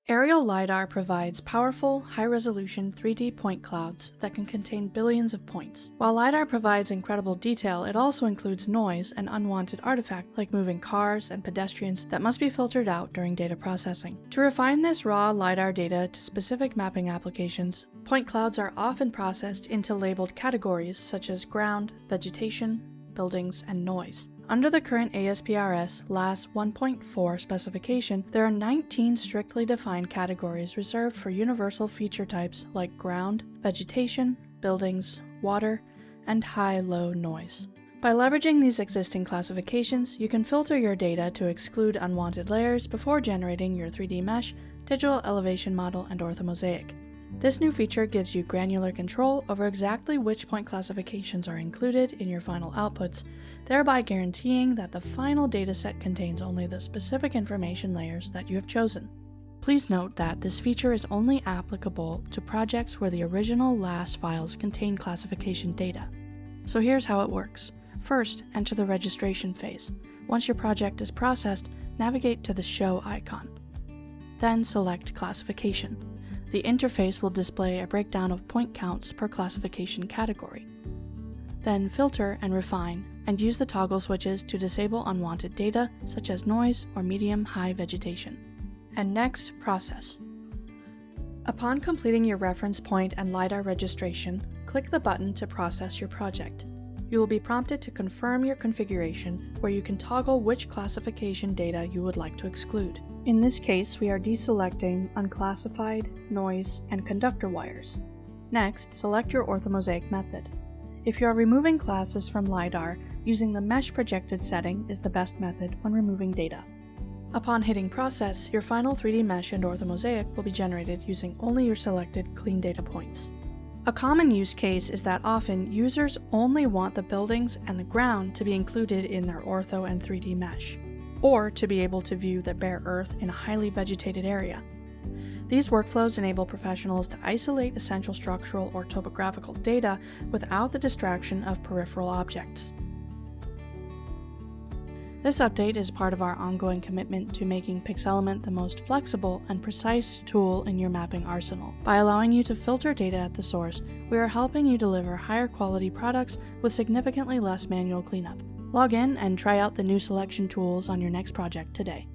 Aerial LiDAR provides powerful, high-resolution 3D point clouds that can contain billions of points. While LiDAR provides incredible detail, it also includes noise and unwanted artifacts like moving cars and pedestrians that must be filtered out during data processing. To refine this raw LiDAR data to specific mapping applications, point clouds are often processed into labeled categories such as ground, vegetation, buildings, and noise. Under the current ASPRS LAS 1.4 specification, there are 19 strictly defined categories reserved for universal feature types like ground, vegetation, buildings, water, and high-low noise. By leveraging these existing classifications, you can filter your data to exclude unwanted layers before generating your 3D mesh, digital elevation model, and orthomosaic. This new feature gives you granular control over exactly which point classifications are included in your final outputs, thereby guaranteeing that the final dataset contains only the specific information layers that you have chosen. Please note that this feature is only applicable to projects where the original LAS files contain classification data. So here's how it works. First, enter the registration phase. Once your project is processed, navigate to the Show icon. Then select Classification. The interface will display a breakdown of point counts per classification category. Then filter and refine, and use the toggle switches to disable unwanted data such as noise or medium-high vegetation. And next, process. Upon completing your reference point and LiDAR registration, click the button to process your project. You will be prompted to confirm your configuration, where you can toggle which classification data you would like to exclude. In this case, we are deselecting unclassified, noise, and conductor wires. Next, select your orthomosaic method. If you are removing classes from LiDAR, using the mesh projected setting is the best method when removing data. Upon hitting process, your final 3D mesh and orthomosaic will be generated using only your selected clean data points. A common use case is that often users only want the buildings and the ground to be included in their ortho and 3D mesh, or to be able to view the bare earth in a highly vegetated area. These workflows enable professionals to isolate essential structural or topographical data without the distraction of peripheral objects. This update is part of our ongoing commitment to making PixElement the most flexible and precise tool in your mapping arsenal. By allowing you to filter data at the source, we are helping you deliver higher quality products with significantly less manual cleanup. Log in and try out the new selection tools on your next project today.